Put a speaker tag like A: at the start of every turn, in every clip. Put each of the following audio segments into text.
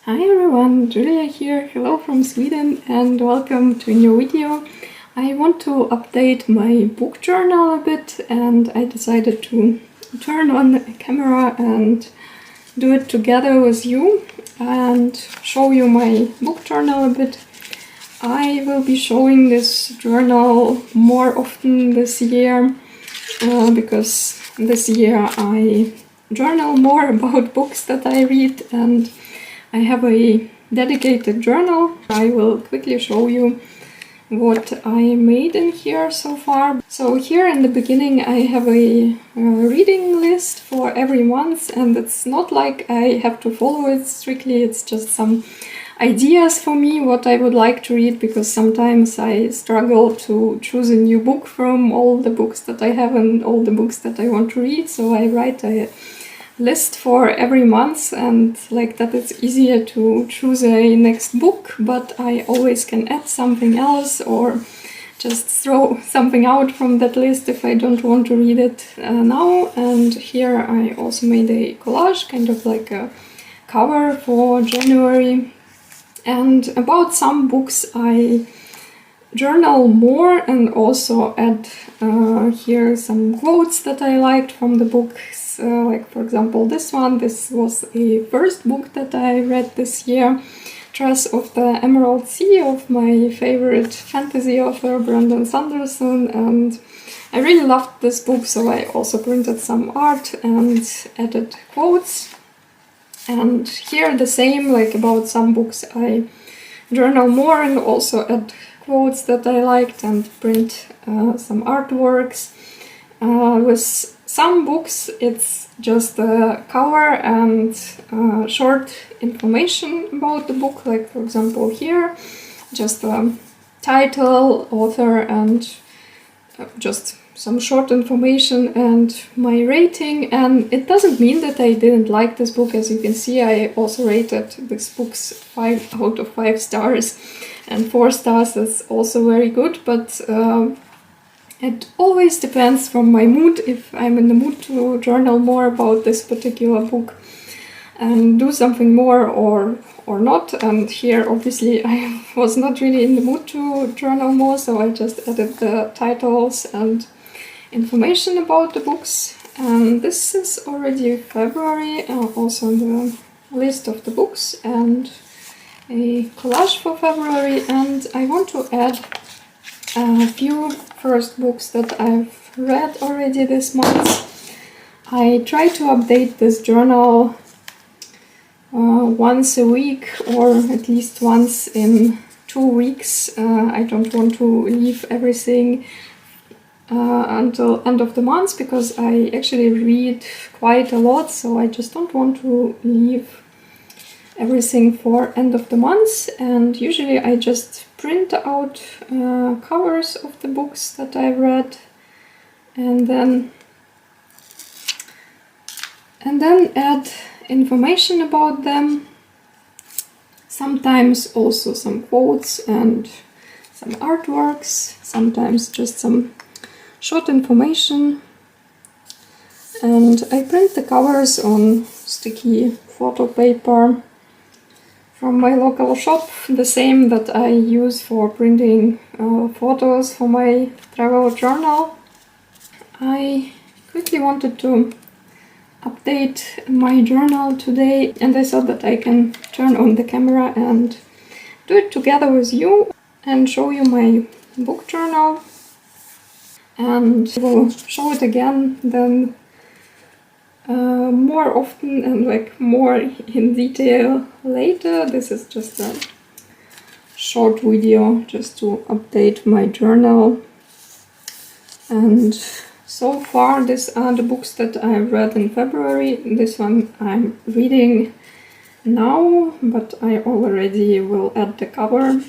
A: Hi everyone, Julia here, hello from Sweden and welcome to a new video. I want to update my book journal a bit and I decided to turn on the camera and do it together with you and show you my book journal a bit. I will be showing this journal more often this year because this year I journal more about books that I read and I have a dedicated journal. I will quickly show you what I made in here so far. So here in the beginning I have a reading list for every month, and it's not like I have to follow it strictly, it's just some ideas for me what I would like to read, because sometimes I struggle to choose a new book from all the books that I have and all the books that I want to read, so I write a list for every month, and like that it's easier to choose a next book, but I always can add something else or just throw something out from that list if I don't want to read it now. And here I also made a collage, kind of like a cover for January. And about some books I journal more and also add here some quotes that I liked from the books. Like for example this one, this was a first book that I read this year, Dress of the Emerald Sea, of my favorite fantasy author Brandon Sanderson, and I really loved this book, so I also printed some art and added quotes. And here the same, like about some books I journal more and also add quotes that I liked and print some artworks. With some books it's just a cover and short information about the book, like for example here, just a title, author, and just some short information and my rating. And it doesn't mean that I didn't like this book. As you can see, I also rated this book's 5 out of 5 stars, and 4 stars is also very good, but it always depends from my mood, if I'm in the mood to journal more about this particular book and do something more or not. And here obviously I was not really in the mood to journal more, so I just added the titles and information about the books. And this is already February, also on the list of the books, and a collage for February. And I want to add a few first books that I've read already this month. I try to update this journal once a week, or at least once in 2 weeks. I don't want to leave everything until end of the month, because I actually read quite a lot, so I just don't want to leave everything for end of the month. And usually I just print out covers of the books that I read and then add information about them, sometimes also some quotes and some artworks, sometimes just some short information. And I print the covers on sticky photo paper from my local shop, the same that I use for printing photos for my travel journal. I quickly wanted to update my journal today, and I thought that I can turn on the camera and do it together with you and show you my book journal. And I will show it again then more often and like more in detail later. This is just a short video just to update my journal. And so far these are the books that I read in February. This one I'm reading now, but I already will add the cover.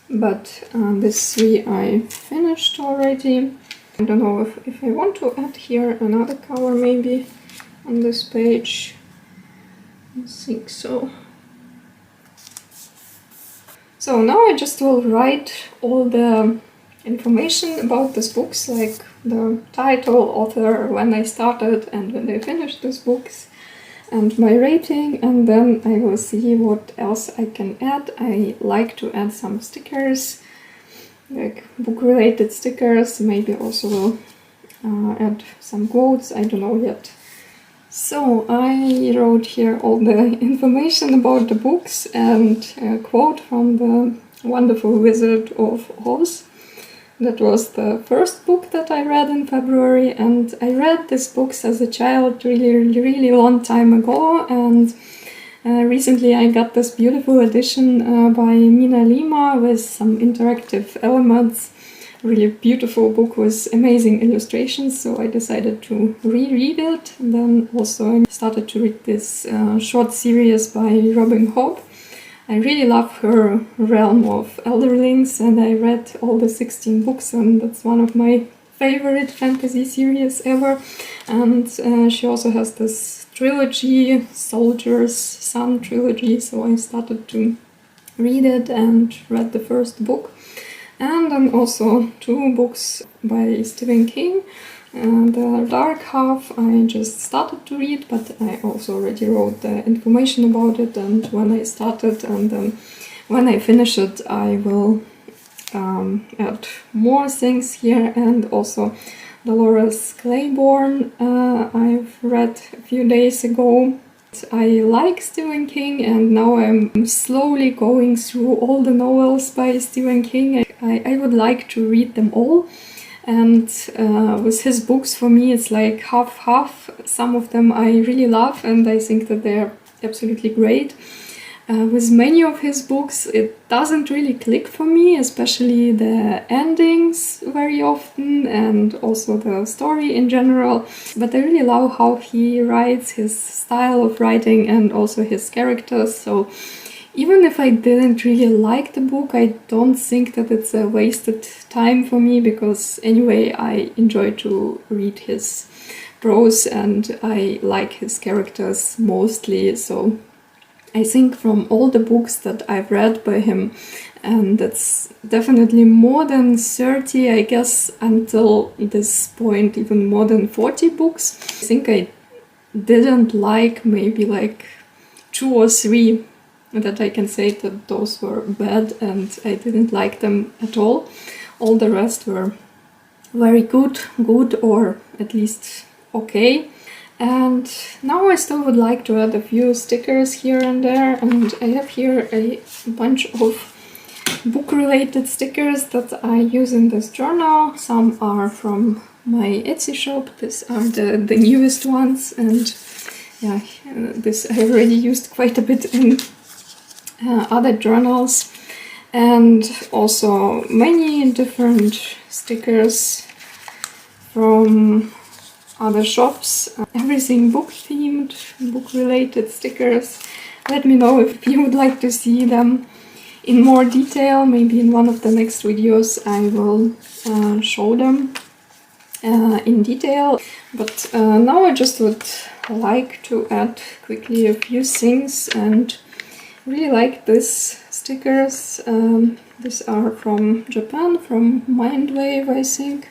A: But these 3 I finished already. I don't know if I want to add here another cover maybe on this page. I think so. So now I just will write all the information about these books, like the title, author, when I started and when I finished these books, and my rating, and then I will see what else I can add. I like to add some stickers, like book-related stickers, maybe also will add some quotes, I don't know yet. So I wrote here all the information about the books and a quote from the Wonderful Wizard of Oz. That was the first book that I read in February, and I read these books as a child really long time ago, and recently I got this beautiful edition by Mina Lima with some interactive elements. Really beautiful book with amazing illustrations, so I decided to reread it. And then also I started to read this short series by Robin Hobb. I really love her realm of elderlings, and I read all the 16 books, and that's one of my favorite fantasy series ever. And she also has this trilogy, Soldier's Son trilogy, so I started to read it and read the first book. And then also 2 books by Stephen King. The Dark Half I just started to read, but I also already wrote the information about it, and when I started and then when I finish it I will add more things here. And also Dolores Claiborne I've read a few days ago. I like Stephen King, and now I'm slowly going through all the novels by Stephen King. I would like to read them all, and with his books for me it's like half-half. Some of them I really love and I think that they're absolutely great. With many of his books it doesn't really click for me, especially the endings very often and also the story in general. But I really love how he writes, his style of writing, and also his characters. So even if I didn't really like the book, I don't think that it's a wasted time for me, because anyway I enjoy to read his prose and I like his characters mostly. So I think from all the books that I've read by him, and that's definitely more than 30, I guess until this point even more than 40 books, I think I didn't like maybe like 2 or 3 that I can say that those were bad and I didn't like them at all. All the rest were very good or at least okay. And now I still would like to add a few stickers here and there, and I have here a bunch of book-related stickers that I use in this journal. Some are from my Etsy shop, these are the newest ones, and yeah, this I already used quite a bit in other journals, and also many different stickers from other shops, everything book themed, book related stickers. Let me know if you would like to see them in more detail. Maybe in one of the next videos I will show them in detail. But now I just would like to add quickly a few things, and really like these stickers. These are from Japan, from Mindwave, I think.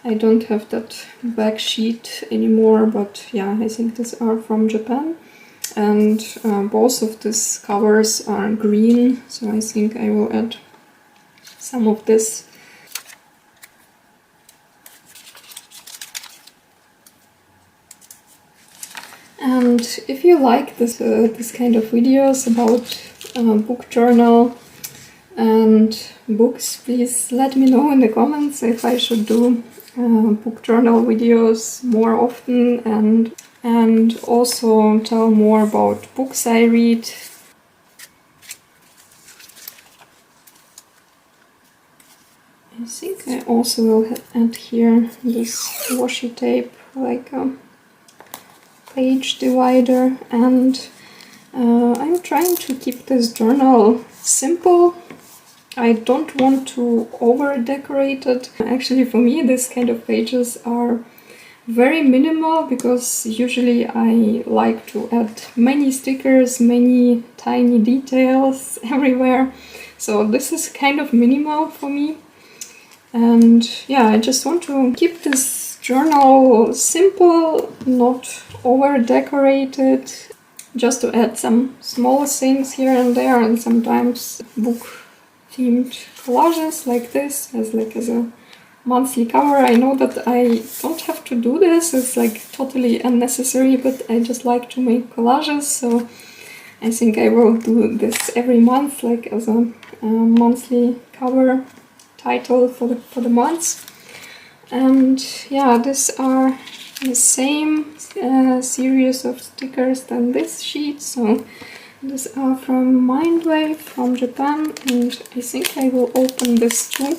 A: I don't have that back sheet anymore, but yeah, I think these are from Japan. And both of these covers are green, so I think I will add some of this. And if you like this kind of videos about book journal and books, please let me know in the comments if I should do book journal videos more often, and also tell more about books I read. I think I also will add here this washi tape, like a page divider, and I'm trying to keep this journal simple. I don't want to over decorate it. Actually, for me this kind of pages are very minimal, because usually I like to add many stickers, many tiny details everywhere. So this is kind of minimal for me. And yeah, I just want to keep this journal simple, not over decorated, just to add some small things here and there, and sometimes book themed collages like this as a monthly cover. I know that I don't have to do this, it's like totally unnecessary, but I just like to make collages, so I think I will do this every month, like as a monthly cover title for the months. And yeah, these are the same series of stickers than this sheet, so these are from Mindwave from Japan, and I think I will open this too,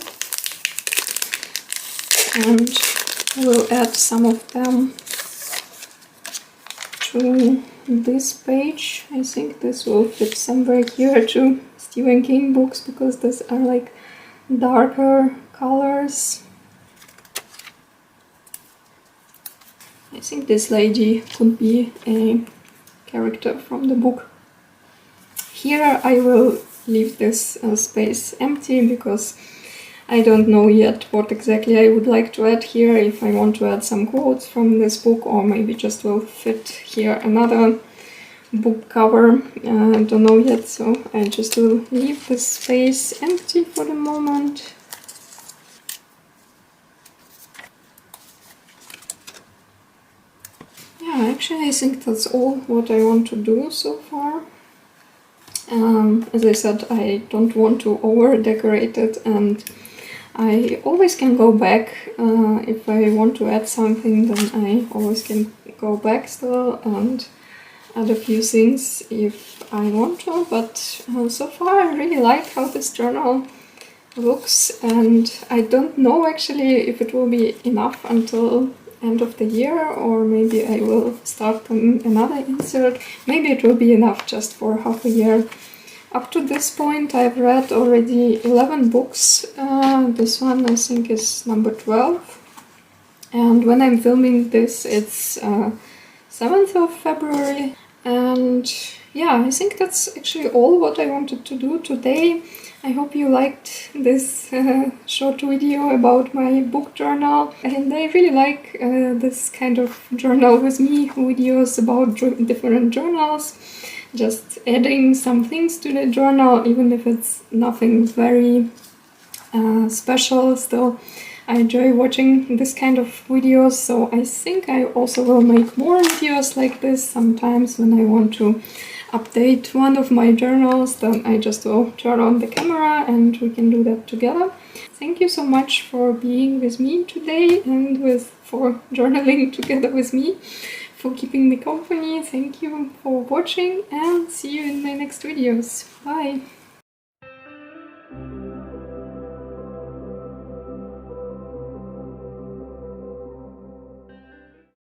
A: and we'll add some of them to this page. I think this will fit somewhere here to Stephen King books, because these are like darker colors. I think this lady could be a character from the book. Here I will leave this space empty, because I don't know yet what exactly I would like to add here, if I want to add some quotes from this book, or maybe just will fit here another book cover. I don't know yet, so I just will leave this space empty for the moment. Yeah, actually I think that's all what I want to do so far. As I said, I don't want to over decorate it, and I always can go back. If I want to add something, then I always can go back still and add a few things if I want to, but so far I really like how this journal looks, and I don't know actually if it will be enough until end of the year, or maybe I will start another insert. Maybe it will be enough just for half a year. Up to this point I've read already 11 books. This one I think is number 12, and when I'm filming this it's 7th of February. And yeah, I think that's actually all what I wanted to do today. I hope you liked this short video about my book journal, and I really like this kind of journal with me videos about different journals, just adding some things to the journal, even if it's nothing very special. Still, I enjoy watching this kind of videos, so I think I also will make more videos like this sometimes when I want to update one of my journals. Then I just will turn on the camera and we can do that together. Thank you so much for being with me today and for journaling together with me, for keeping me company. Thank you for watching, and see you in my next videos. Bye!